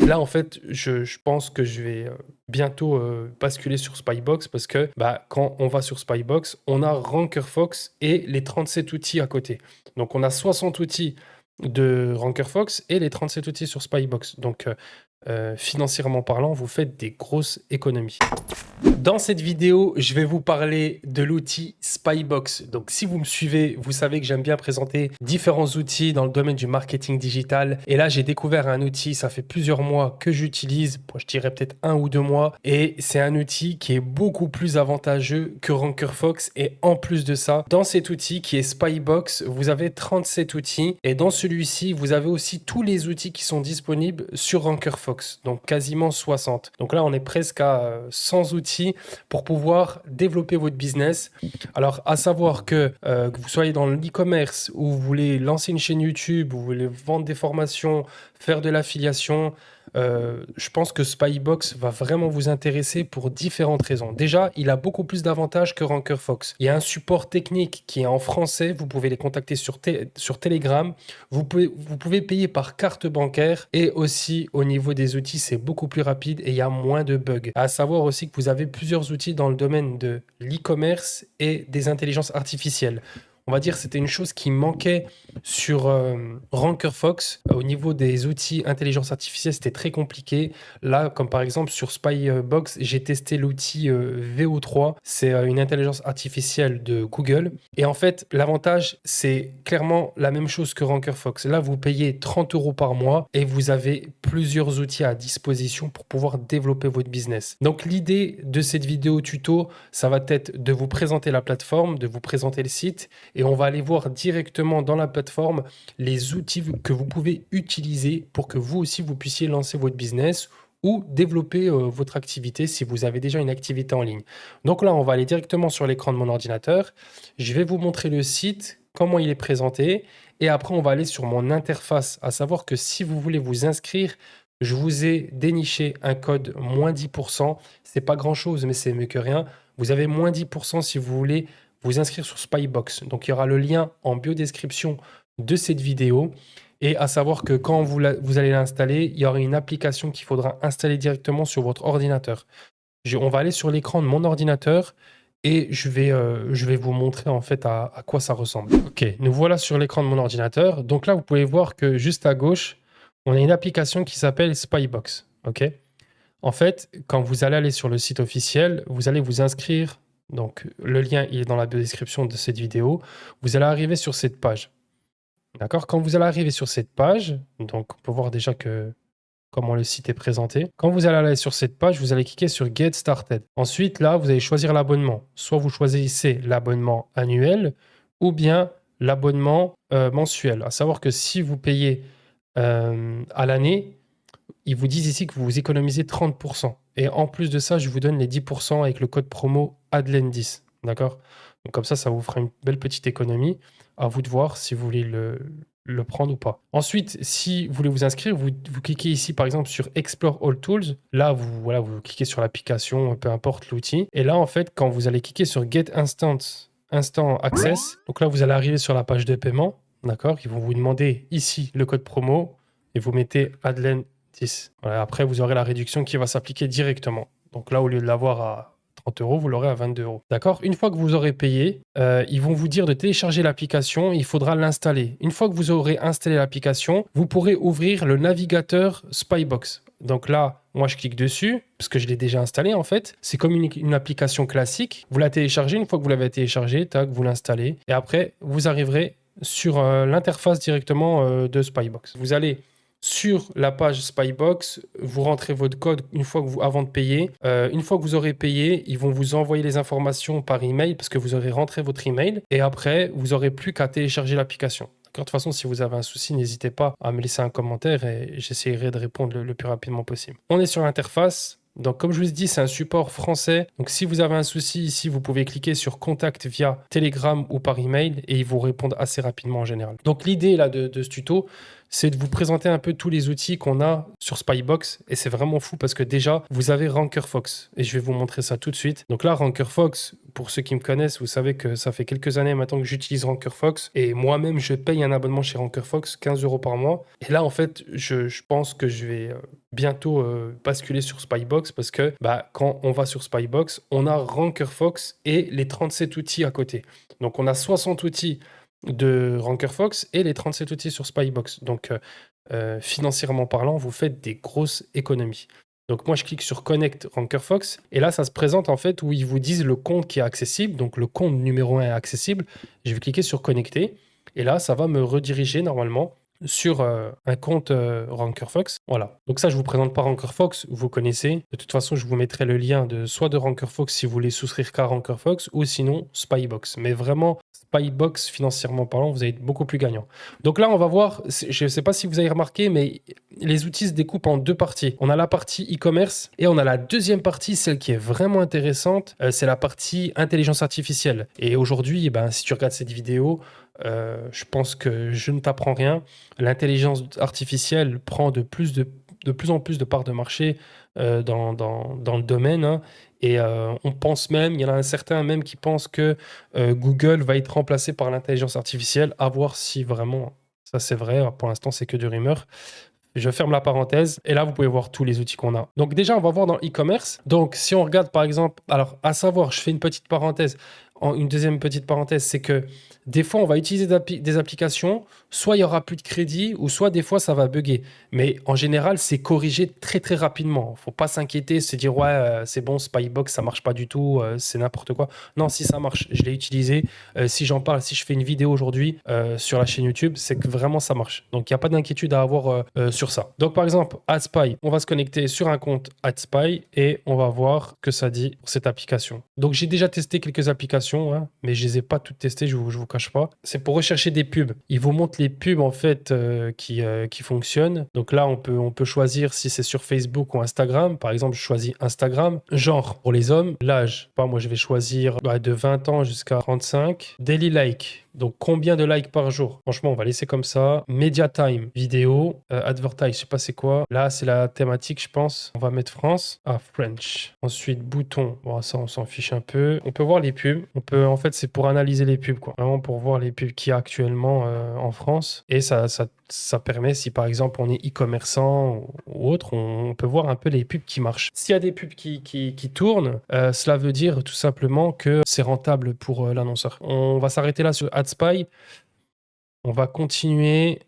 Là, en fait, je pense que je vais bientôt basculer sur Spybox parce que quand on va sur Spybox, on a RankerFox et les 37 outils à côté. Donc, on a 60 outils de RankerFox et les 37 outils sur Spybox. Donc, financièrement parlant, vous faites des grosses économies. Dans cette vidéo, je vais vous parler de l'outil Spybox. Donc, si vous me suivez, vous savez que j'aime bien présenter différents outils dans le domaine du marketing digital. Et là, j'ai découvert un outil, ça fait plusieurs mois que j'utilise, je dirais peut-être 1 ou 2 mois. Et c'est un outil qui est beaucoup plus avantageux que RankerFox. Et en plus de ça, dans cet outil qui est Spybox, vous avez 37 outils. Et dans celui-ci, vous avez aussi tous les outils qui sont disponibles sur RankerFox. Donc, quasiment 60. Donc là, on est presque à 100 outils pour pouvoir développer votre business. Alors, à savoir que vous soyez dans l'e-commerce ou vous voulez lancer une chaîne YouTube, vous voulez vendre des formations, faire de l'affiliation, je pense que Spybox va vraiment vous intéresser pour différentes raisons. Déjà, il a beaucoup plus d'avantages que RankerFox. Il y a un support technique qui est en français. Vous pouvez les contacter sur Telegram. Vous pouvez payer par carte bancaire et aussi au niveau des outils, c'est beaucoup plus rapide et il y a moins de bugs. À savoir aussi que vous avez plusieurs outils dans le domaine de l'e-commerce et des intelligences artificielles. On va dire que c'était une chose qui manquait sur RankerFox. Au niveau des outils intelligence artificielle, c'était très compliqué. Là, comme par exemple sur Spybox, j'ai testé l'outil VO3. C'est une intelligence artificielle de Google. Et en fait, l'avantage, c'est clairement la même chose que RankerFox. Là, vous payez 30 € par mois et vous avez plusieurs outils à disposition pour pouvoir développer votre business. Donc, l'idée de cette vidéo tuto, ça va être de vous présenter la plateforme, de vous présenter le site et on va aller voir directement dans la plateforme les outils que vous pouvez utiliser pour que vous aussi, vous puissiez lancer votre business ou développer votre activité si vous avez déjà une activité en ligne. Donc là, on va aller directement sur l'écran de mon ordinateur. Je vais vous montrer le site, comment il est présenté. Et après, on va aller sur mon interface. À savoir que si vous voulez vous inscrire, je vous ai déniché un code moins 10%. C'est pas grand-chose, mais c'est mieux que rien. Vous avez moins 10% si vous voulez vous inscrire sur Spybox. Donc, il y aura le lien en biodescription de cette vidéo. Et à savoir que quand vous allez l'installer, il y aura une application qu'il faudra installer directement sur votre ordinateur. On va aller sur l'écran de mon ordinateur et je vais vous montrer en fait à quoi ça ressemble. Ok, nous voilà sur l'écran de mon ordinateur. Donc là, vous pouvez voir que juste à gauche, on a une application qui s'appelle Spybox. Ok. En fait, quand vous allez aller sur le site officiel, vous allez vous inscrire. Donc, le lien il est dans la description de cette vidéo. Vous allez arriver sur cette page. D'accord? Quand vous allez arriver sur cette page, donc on peut voir déjà comment le site est présenté. Quand vous allez aller sur cette page, vous allez cliquer sur Get Started. Ensuite, là, vous allez choisir l'abonnement. Soit vous choisissez l'abonnement annuel ou bien l'abonnement mensuel. À savoir que si vous payez à l'année, ils vous disent ici que vous économisez 30%. Et en plus de ça, je vous donne les 10% avec le code promo ADLEN10. D'accord? Donc comme ça vous fera une belle petite économie. À vous de voir si vous voulez le prendre ou pas. Ensuite, si vous voulez vous inscrire, vous cliquez ici par exemple sur Explore All Tools. Là, vous cliquez sur l'application, peu importe l'outil. Et là, en fait, quand vous allez cliquer sur Get Instant Access, donc là, vous allez arriver sur la page de paiement. D'accord? Ils vont vous demander ici le code promo et vous mettez ADLEN10. Voilà, après, vous aurez la réduction qui va s'appliquer directement. Donc là, au lieu de l'avoir à 30 €, vous l'aurez à 22 €. D'accord? Une fois que vous aurez payé, ils vont vous dire de télécharger l'application et il faudra l'installer. Une fois que vous aurez installé l'application, vous pourrez ouvrir le navigateur Spybox. Donc là, moi, je clique dessus parce que je l'ai déjà installé en fait. C'est comme une application classique. Vous la téléchargez. Une fois que vous l'avez téléchargée, tac, vous l'installez. Et après, vous arriverez sur l'interface directement de Spybox. Vous allez sur la page Spybox, vous rentrez votre code avant de payer. Une fois que vous aurez payé, ils vont vous envoyer les informations par email parce que vous aurez rentré votre email. Et après, vous n'aurez plus qu'à télécharger l'application. De toute façon, si vous avez un souci, n'hésitez pas à me laisser un commentaire et j'essaierai de répondre le plus rapidement possible. On est sur l'interface. Donc, comme je vous ai dit, c'est un support français. Donc, si vous avez un souci ici, vous pouvez cliquer sur Contact via Telegram ou par email et ils vous répondent assez rapidement en général. Donc, l'idée là de ce tuto, c'est de vous présenter un peu tous les outils qu'on a sur Spybox. Et c'est vraiment fou parce que déjà, vous avez RankerFox. Et je vais vous montrer ça tout de suite. Donc là, RankerFox, pour ceux qui me connaissent, vous savez que ça fait quelques années maintenant que j'utilise RankerFox. Et moi-même, je paye un abonnement chez RankerFox, 15 € par mois. Et là, en fait, je pense que je vais bientôt basculer sur Spybox parce que quand on va sur Spybox, on a RankerFox et les 37 outils à côté. Donc, on a 60 outils de RankerFox et les 37 outils sur Spybox. Donc, financièrement parlant, vous faites des grosses économies. Donc, moi, je clique sur Connect RankerFox et là, ça se présente en fait où ils vous disent le compte qui est accessible. Donc, le compte numéro 1 est accessible. Je vais cliquer sur Connecter et là, ça va me rediriger normalement sur un compte RankerFox. Voilà. Donc ça, je vous présente pas RankerFox, vous connaissez. De toute façon, je vous mettrai le lien soit de RankerFox si vous voulez souscrire qu'à RankerFox ou sinon Spybox. Mais vraiment, Spybox, financièrement parlant, vous allez être beaucoup plus gagnant. Donc là, on va voir, je ne sais pas si vous avez remarqué, mais les outils se découpent en deux parties. On a la partie e-commerce et on a la deuxième partie, celle qui est vraiment intéressante, c'est la partie intelligence artificielle. Et aujourd'hui, si tu regardes cette vidéo, je pense que je ne t'apprends rien. L'intelligence artificielle prend de plus en plus de parts de marché dans le domaine. Hein. Et on pense même, il y en a un certain même qui pense que Google va être remplacé par l'intelligence artificielle. À voir si vraiment ça c'est vrai. Pour l'instant, c'est que de rumeurs. Je ferme la parenthèse et là, vous pouvez voir tous les outils qu'on a. Donc déjà, on va voir dans e-commerce. Donc si on regarde par exemple, alors à savoir, je fais une petite parenthèse, une deuxième petite parenthèse, c'est que des fois, on va utiliser des applications, soit il n'y aura plus de crédit, ou soit des fois, ça va bugger. Mais en général, c'est corrigé très très rapidement. Il ne faut pas s'inquiéter, se dire ouais, c'est bon, Spybox, ça marche pas du tout, c'est n'importe quoi. Non, si ça marche, je l'ai utilisé. Si j'en parle, si je fais une vidéo aujourd'hui sur la chaîne YouTube, c'est que vraiment ça marche. Donc il n'y a pas d'inquiétude à avoir sur ça. Donc par exemple, AdSpy, on va se connecter sur un compte AdSpy et on va voir ce que ça dit pour cette application. Donc j'ai déjà testé quelques applications, hein, mais je les ai pas toutes testées, je vous cache pas. C'est pour rechercher des pubs. Il vous montre les pubs en fait qui fonctionnent. Donc là, on peut choisir si c'est sur Facebook ou Instagram. Par exemple, je choisis Instagram. Genre pour les hommes, l'âge. Moi, je vais choisir de 20 ans jusqu'à 35. Daily like. Donc, combien de likes par jour? Franchement, on va laisser comme ça. Media time, vidéo, advertise, je sais pas c'est quoi. Là, c'est la thématique, je pense. On va mettre France. Ah, French. Ensuite, bouton. Bon, ça, on s'en fiche un peu. On peut voir les pubs. En fait, c'est pour analyser les pubs, quoi. Vraiment pour voir les pubs qu'il y a actuellement en France. Et ça permet, si par exemple on est e-commerçant ou autre, on peut voir un peu les pubs qui marchent. S'il y a des pubs qui tournent, cela veut dire tout simplement que c'est rentable pour l'annonceur. On va s'arrêter là sur AdSpy. On va continuer.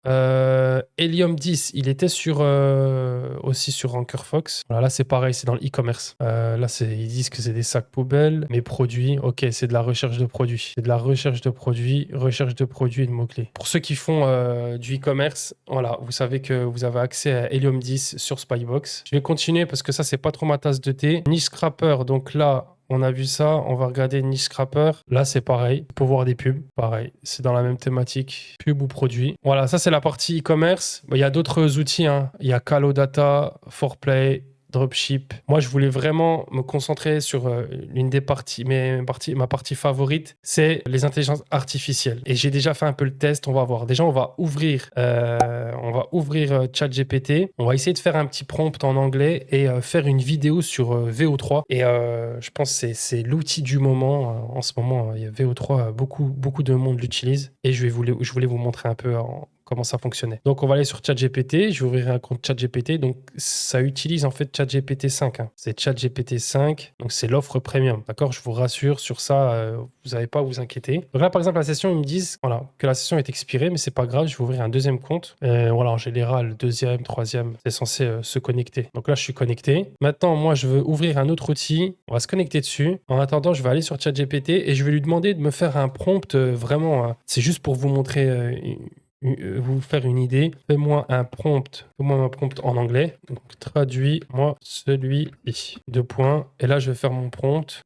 Helium 10, il était aussi sur RankerFox. Voilà, là, c'est pareil, c'est dans le e-commerce. Là, ils disent que c'est des sacs poubelles, mais produits, ok, c'est de la recherche de produits. C'est de la recherche de produits et de mots-clés. Pour ceux qui font du e-commerce, voilà, vous savez que vous avez accès à Helium 10 sur Spybox. Je vais continuer parce que ça, c'est pas trop ma tasse de thé. Niche Scrapper, donc là, on a vu ça, on va regarder Niche Scrapper. Là, c'est pareil. Pour voir des pubs, pareil. C'est dans la même thématique, pub ou produit. Voilà, ça, c'est la partie e-commerce. Il y a d'autres outils. Hein. Il y a Calodata, 4Play, Dropship. Moi, je voulais vraiment me concentrer sur l'une des parties, ma partie favorite, c'est les intelligences artificielles. Et j'ai déjà fait un peu le test, on va voir. Déjà, on va ouvrir ChatGPT. On va essayer de faire un petit prompt en anglais et faire une vidéo sur VO3. Et je pense que c'est l'outil du moment. En ce moment, il y a VO3, beaucoup de monde l'utilise. Et je voulais vous montrer un peu comment ça fonctionnait. Donc, on va aller sur ChatGPT. Je vais ouvrir un compte ChatGPT. Donc, ça utilise en fait ChatGPT 5. Hein. C'est ChatGPT 5. Donc, c'est l'offre premium. D'accord? Je vous rassure sur ça. Vous n'avez pas à vous inquiéter. Donc là, par exemple, la session, ils me disent que la session est expirée, mais c'est pas grave. Je vais ouvrir un deuxième compte. Voilà, en général, deuxième, troisième, c'est censé se connecter. Donc là, je suis connecté. Maintenant, moi, je veux ouvrir un autre outil. On va se connecter dessus. En attendant, je vais aller sur ChatGPT et je vais lui demander de me faire un prompt vraiment. C'est juste pour vous montrer vous faire une idée. Fais-moi un prompt en anglais. Donc, traduis-moi celui-ci. Deux points. Et là, je vais faire mon prompt.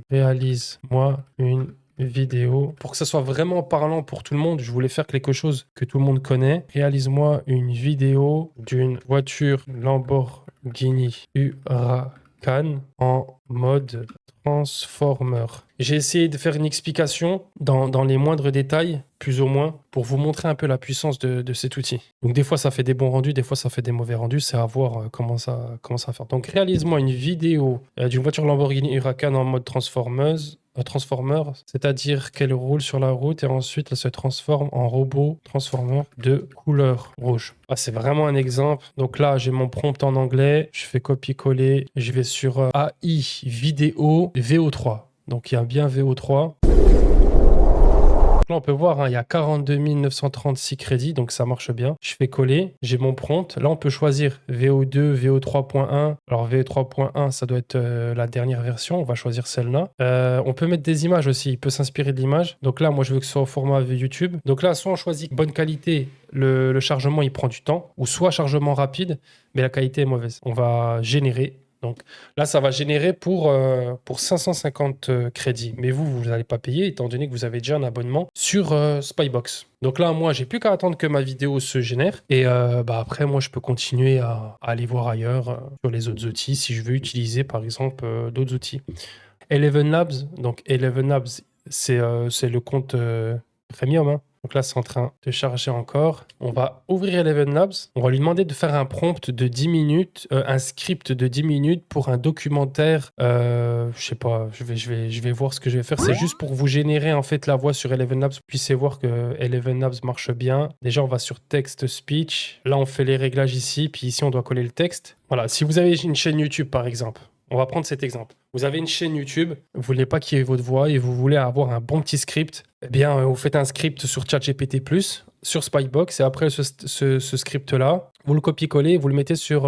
Réalise-moi une vidéo. Pour que ça soit vraiment parlant pour tout le monde, je voulais faire quelque chose que tout le monde connaît. Réalise-moi une vidéo d'une voiture Lamborghini Huracan Huracan en mode Transformer. J'ai essayé de faire une explication dans les moindres détails, plus ou moins, pour vous montrer un peu la puissance de cet outil. Donc des fois ça fait des bons rendus, des fois ça fait des mauvais rendus, c'est à voir comment ça faire. Donc réalise-moi une vidéo d'une voiture Lamborghini Huracan en mode Transformer, c'est-à-dire qu'elle roule sur la route et ensuite elle se transforme en robot transformer de couleur rouge. Ah, c'est vraiment un exemple. Donc là, j'ai mon prompt en anglais, je fais copier-coller, je vais sur AI vidéo VO3. Donc il y a bien VO3. Là, on peut voir, hein, il y a 42 936 crédits, donc ça marche bien. Je fais coller, j'ai mon prompt. Là, on peut choisir VO2, VO3.1. Alors, VO3.1, ça doit être la dernière version. On va choisir celle-là. On peut mettre des images aussi. Il peut s'inspirer de l'image. Donc là, moi, je veux que ce soit au format YouTube. Donc là, soit on choisit bonne qualité, le chargement, il prend du temps, ou soit chargement rapide, mais la qualité est mauvaise. On va générer. Donc là, ça va générer pour 550 crédits. Mais vous n'allez pas payer étant donné que vous avez déjà un abonnement sur Spybox. Donc là, moi, j'ai plus qu'à attendre que ma vidéo se génère. Et après, moi, je peux continuer à aller voir ailleurs sur les autres outils si je veux utiliser, par exemple, d'autres outils. Eleven Labs. Donc Eleven Labs, c'est le compte premium, hein. Donc là, c'est en train de charger encore. On va ouvrir Eleven Labs. On va lui demander de faire un prompt de 10 minutes, un script de 10 minutes pour un documentaire. Je sais pas, je vais voir ce que je vais faire. C'est juste pour vous générer en fait la voix sur Eleven Labs. Vous puissiez voir que Eleven Labs marche bien. Déjà, on va sur Text Speech. Là, on fait les réglages ici. Puis ici, on doit coller le texte. Voilà, si vous avez une chaîne YouTube, par exemple. On va prendre cet exemple. Vous avez une chaîne YouTube, vous voulez pas qu'il y ait votre voix et vous voulez avoir un bon petit script. Eh bien, vous faites un script sur ChatGPT+, sur Spybox, et après ce script-là, vous le copiez-collez, vous le mettez sur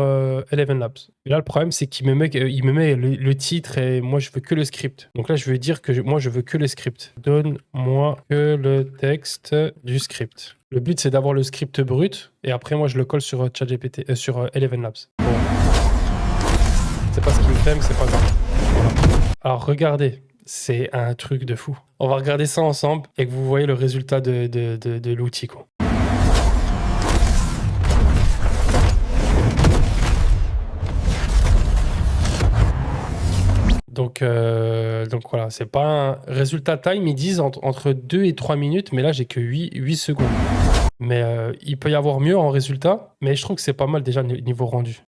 Eleven Labs. Et là, le problème, c'est qu'il me met le titre et moi, je veux que le script. Donc là, je veux dire que moi, je veux que le script. Donne-moi que le texte du script. Le but, c'est d'avoir le script brut, et après, moi, je le colle sur ChatGPT, sur Eleven Labs. Bon. C'est pas ce qu'il me fait, mais c'est pas grave. Voilà. Alors regardez, c'est un truc de fou. On va regarder ça ensemble et que vous voyez le résultat de l'outil, quoi. Donc voilà, c'est pas un résultat time, ils disent entre 2 et 3 minutes, mais là j'ai que 8 secondes. Mais il peut y avoir mieux en résultat, mais je trouve que c'est pas mal déjà niveau rendu.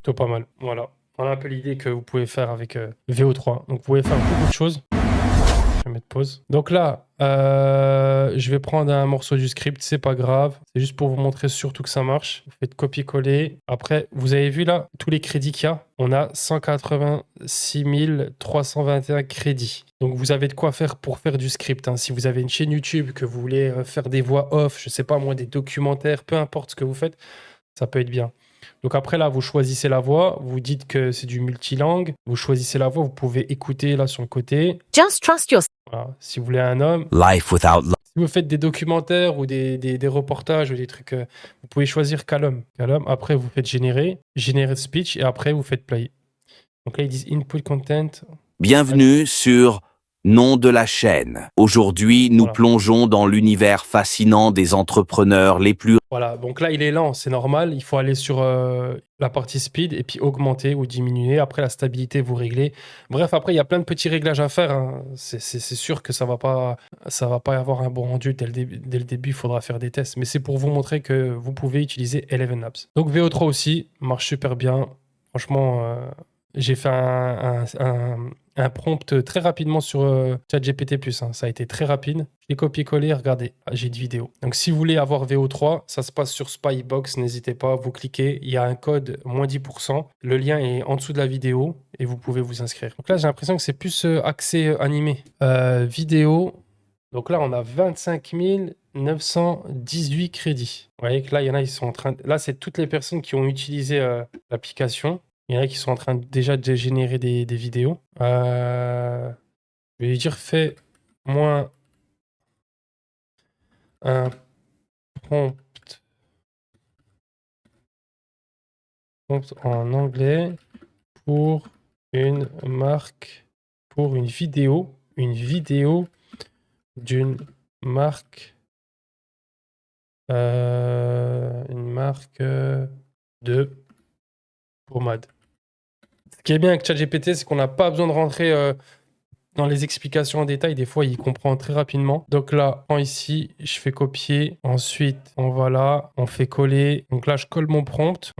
Plutôt pas mal, voilà. Voilà un peu l'idée que vous pouvez faire avec VO3. Donc vous pouvez faire beaucoup de choses. Je vais mettre pause. Donc là, je vais prendre un morceau du script, c'est pas grave. C'est juste pour vous montrer surtout que ça marche. Vous faites copier-coller. Après, vous avez vu là, tous les crédits qu'il y a. On a 186 321 crédits. Donc vous avez de quoi faire pour faire du script, hein. Si vous avez une chaîne YouTube, que vous voulez faire des voix off, je sais pas moi, des documentaires, peu importe ce que vous faites, ça peut être bien. Donc après là, vous choisissez la voix, vous dites que c'est du multilangue, vous choisissez la voix, vous pouvez écouter là sur le côté. Just trust yourself. Voilà. Si vous voulez un homme. Life without love. Si vous faites des documentaires ou des reportages ou des trucs, vous pouvez choisir Calum. Après vous faites générer speech et après vous faites play. Donc là ils disent input content. Bienvenue sur Nom de la chaîne. Aujourd'hui, nous plongeons dans l'univers fascinant des entrepreneurs les plus... Voilà, donc là, il est lent, c'est normal. Il faut aller sur la partie speed et puis augmenter ou diminuer. Après, la stabilité, vous réglez. Bref, après, il y a plein de petits réglages à faire, hein. C'est sûr que ça va pas y avoir un bon rendu dès le début. Il faudra faire des tests. Mais c'est pour vous montrer que vous pouvez utiliser Eleven Labs. Donc, VO3 aussi marche super bien. Franchement, j'ai fait un prompt très rapidement sur ChatGPT+, hein. Ça a été très rapide. Je l'ai copié-collé, regardez, j'ai une vidéo. Donc si vous voulez avoir VO3, ça se passe sur Spybox, n'hésitez pas, vous cliquez, il y a un code moins 10%. Le lien est en dessous de la vidéo et vous pouvez vous inscrire. Donc là, j'ai l'impression que c'est plus axé animé. Vidéo, donc là, on a 25 918 crédits. Vous voyez que là, il y en a, ils sont en train... Là, c'est toutes les personnes qui ont utilisé l'application. Il y en a qui sont en train déjà de générer des vidéos. Je vais lui dire fais-moi un prompt en anglais pour une marque, pour une vidéo d'une marque marque de pommade. Ce qui est bien avec ChatGPT, c'est qu'on n'a pas besoin de rentrer dans les explications en détail. Des fois, il comprend très rapidement. Donc là, prends ici, je fais copier. Ensuite, on va là, on fait coller. Donc là, je colle mon prompt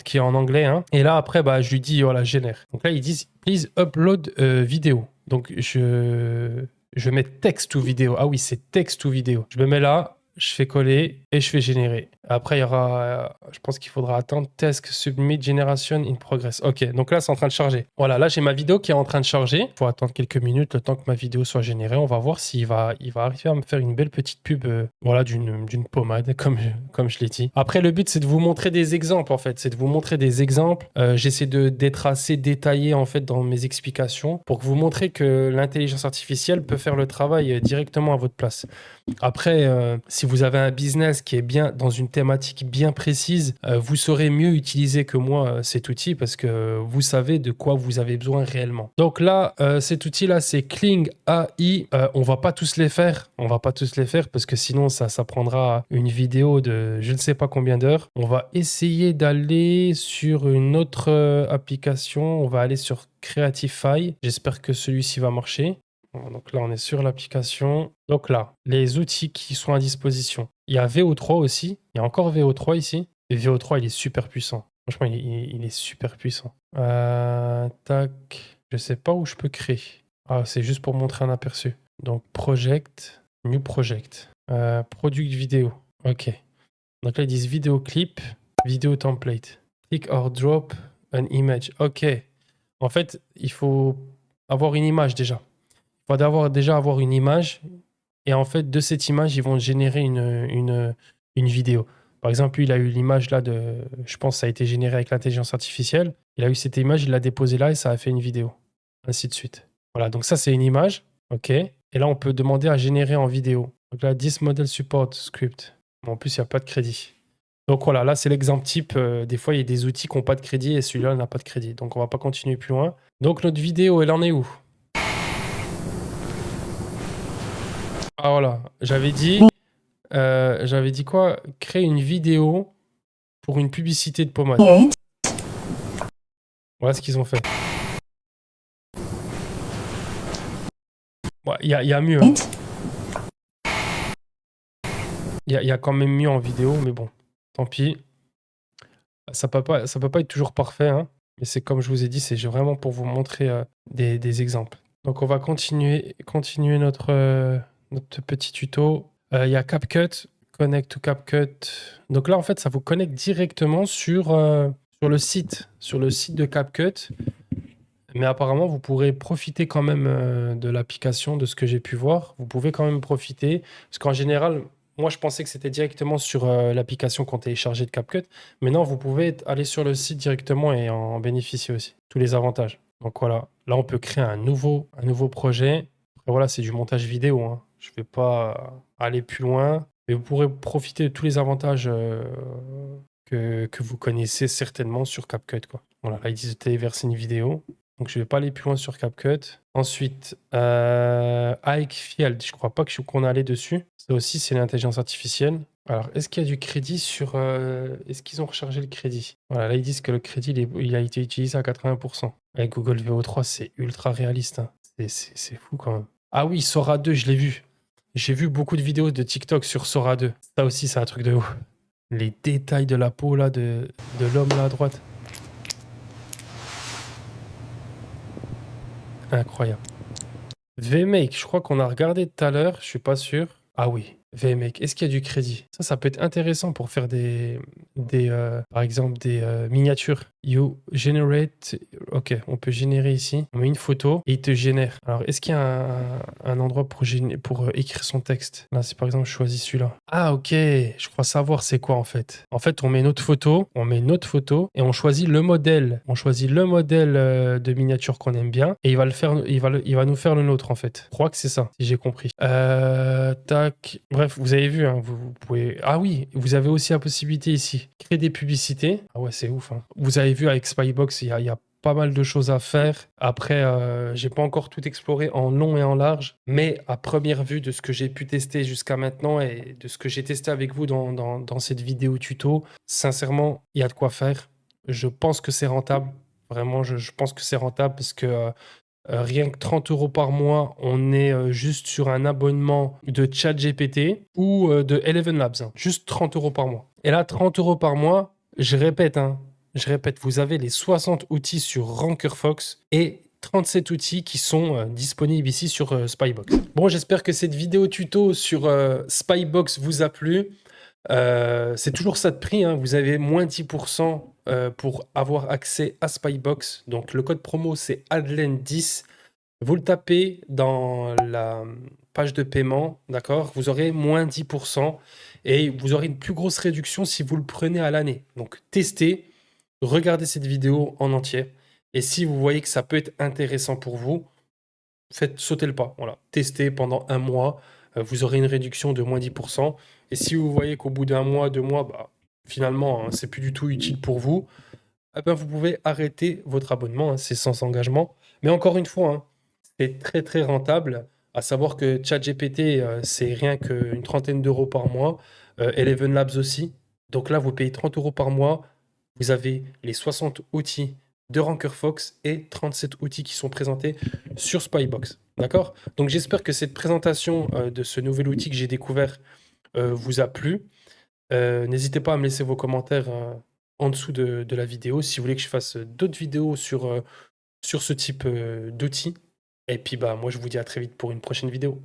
qui est en anglais, hein. Et là, après, bah, je lui dis, voilà, génère. Donc là, ils disent, please upload vidéo. Donc je mets text to vidéo. Ah oui, c'est text to vidéo. Je me mets là, je fais coller et je fais générer. Après, il y aura, je pense qu'il faudra attendre task submit generation in progress. Ok, donc là, c'est en train de charger. Voilà, là, j'ai ma vidéo qui est en train de charger. Il faut attendre quelques minutes, le temps que ma vidéo soit générée. On va voir s'il va arriver à me faire une belle petite pub, voilà, d'une pommade, comme je l'ai dit. Après, le but, c'est de vous montrer des exemples, en fait. C'est de vous montrer des exemples. J'essaie d'être assez détaillé, en fait, dans mes explications pour que vous montrez que l'intelligence artificielle peut faire le travail directement à votre place. Après, si vous avez un business qui est bien dans une thématique bien précise, vous saurez mieux utiliser que moi cet outil parce que vous savez de quoi vous avez besoin réellement. Donc là, cet outil-là, c'est Kling AI. On va pas tous les faire. On va pas tous les faire parce que sinon, ça prendra une vidéo de je ne sais pas combien d'heures. On va essayer d'aller sur une autre application. On va aller sur Creatify. J'espère que celui-ci va marcher. Donc là, on est sur l'application. Donc là, les outils qui sont à disposition. Il y a VO3 aussi. Il y a encore VO3 ici. Et VO3, il est super puissant. Franchement, il est super puissant. Tac. Je sais pas où je peux créer. Ah, c'est juste pour montrer un aperçu. Donc, Project. New Project. Product vidéo. OK. Donc là, ils disent vidéo clip, vidéo template. Click or drop an image. OK. En fait, il faut avoir une image déjà. Il faut déjà avoir une image et en fait de cette image ils vont générer une vidéo. Par exemple, lui, il a eu l'image là je pense que ça a été généré avec l'intelligence artificielle. Il a eu cette image, il l'a déposée là et ça a fait une vidéo. Ainsi de suite. Voilà, donc ça c'est une image, ok. Et là on peut demander à générer en vidéo. Donc là, this model support script. Bon, en plus il n'y a pas de crédit. Donc voilà, là c'est l'exemple type. Des fois il y a des outils qui n'ont pas de crédit et celui-là n'a pas de crédit. Donc on va pas continuer plus loin. Donc notre vidéo, elle en est où? Ah voilà, j'avais dit quoi? Créer une vidéo pour une publicité de pommade. Voilà ce qu'ils ont fait. Il y a mieux, hein. Il y a quand même mieux en vidéo, mais bon, tant pis. Ça peut pas être toujours parfait, hein, mais c'est comme je vous ai dit, c'est vraiment pour vous montrer des exemples. Donc on va continuer notre petit tuto. Il y a CapCut, Connect to CapCut. Donc là, en fait, ça vous connecte directement sur le site de CapCut. Mais apparemment, vous pourrez profiter quand même de l'application, de ce que j'ai pu voir. Vous pouvez quand même profiter. Parce qu'en général, moi, je pensais que c'était directement sur l'application qu'on téléchargeait de CapCut. Mais non, vous pouvez aller sur le site directement et en bénéficier aussi. Tous les avantages. Donc voilà, là, on peut créer un nouveau projet. Après, voilà, c'est du montage vidéo, hein. Je ne vais pas aller plus loin. Mais vous pourrez profiter de tous les avantages que vous connaissez certainement sur CapCut, quoi. Voilà, là, ils disent de téléverser une vidéo. Donc, je ne vais pas aller plus loin sur CapCut. Ensuite, Ike Field. Je ne crois pas qu'on est allé dessus. Ça aussi, c'est l'intelligence artificielle. Alors, est-ce qu'il y a du crédit sur... est-ce qu'ils ont rechargé le crédit? Voilà, là, ils disent que le crédit, il a été utilisé à 80%. Avec Google VO3, c'est ultra réaliste, hein. C'est fou quand même. Ah oui, Sora 2, je l'ai vu. J'ai vu beaucoup de vidéos de TikTok sur Sora 2. Ça aussi, c'est un truc de ouf. Les détails de la peau, là, de l'homme, là, à droite. Incroyable. VMake, je crois qu'on a regardé tout à l'heure, je suis pas sûr. Ah oui, VMake. Est-ce qu'il y a du crédit? Ça peut être intéressant pour faire par exemple, des miniatures. You generate... Ok, on peut générer ici. On met une photo et il te génère. Alors, est-ce qu'il y a un endroit pour écrire son texte? Là, c'est par exemple, je choisis celui-là. Ah, ok. Je crois savoir c'est quoi en fait. En fait, on met notre photo et on choisit le modèle. On choisit le modèle de miniature qu'on aime bien et il va nous faire le nôtre en fait. Je crois que c'est ça, si j'ai compris. Tac. Bref, vous avez vu, hein, vous pouvez... Ah oui, vous avez aussi la possibilité ici. Créer des publicités. Ah ouais, c'est ouf, hein. Vous avez vu avec Spybox, il y a pas mal de choses à faire. Après, j'ai pas encore tout exploré en long et en large, mais à première vue de ce que j'ai pu tester jusqu'à maintenant et de ce que j'ai testé avec vous dans cette vidéo tuto, sincèrement, il y a de quoi faire. Je pense que c'est rentable. Vraiment, je pense que c'est rentable parce que, rien que 30 € par mois, on est, juste sur un abonnement de ChatGPT ou, de Eleven Labs, hein. Juste 30 € par mois. Et là, 30 € par mois, je répète, vous avez les 60 outils sur Rankerfox et 37 outils qui sont, disponibles ici sur, Spybox. Bon, j'espère que cette vidéo tuto sur, Spybox vous a plu. C'est toujours ça de prix, hein. Vous avez moins 10% pour avoir accès à Spybox. Donc le code promo, c'est Adlen10. Vous le tapez dans la page de paiement, d'accord? Vous aurez moins 10% et vous aurez une plus grosse réduction si vous le prenez à l'année. Donc testez, regardez cette vidéo en entier et si vous voyez que ça peut être intéressant pour vous, faites sauter le pas. Voilà. Testez pendant un mois, vous aurez une réduction de moins 10%. Et si vous voyez qu'au bout d'un mois, 2 mois, bah, finalement, hein, c'est plus du tout utile pour vous, eh ben, vous pouvez arrêter votre abonnement, hein, c'est sans engagement. Mais encore une fois, hein, c'est très très rentable. À savoir que ChatGPT, c'est rien qu'une trentaine d'euros par mois. Eleven Labs aussi. Donc là, vous payez 30 € par mois. Vous avez les 60 outils de Rankerfox et 37 outils qui sont présentés sur Spybox. D'accord? Donc j'espère que cette présentation de ce nouvel outil que j'ai découvert vous a plu. N'hésitez pas à me laisser vos commentaires en dessous de la vidéo si vous voulez que je fasse d'autres vidéos sur ce type d'outils. Et puis bah moi je vous dis à très vite pour une prochaine vidéo.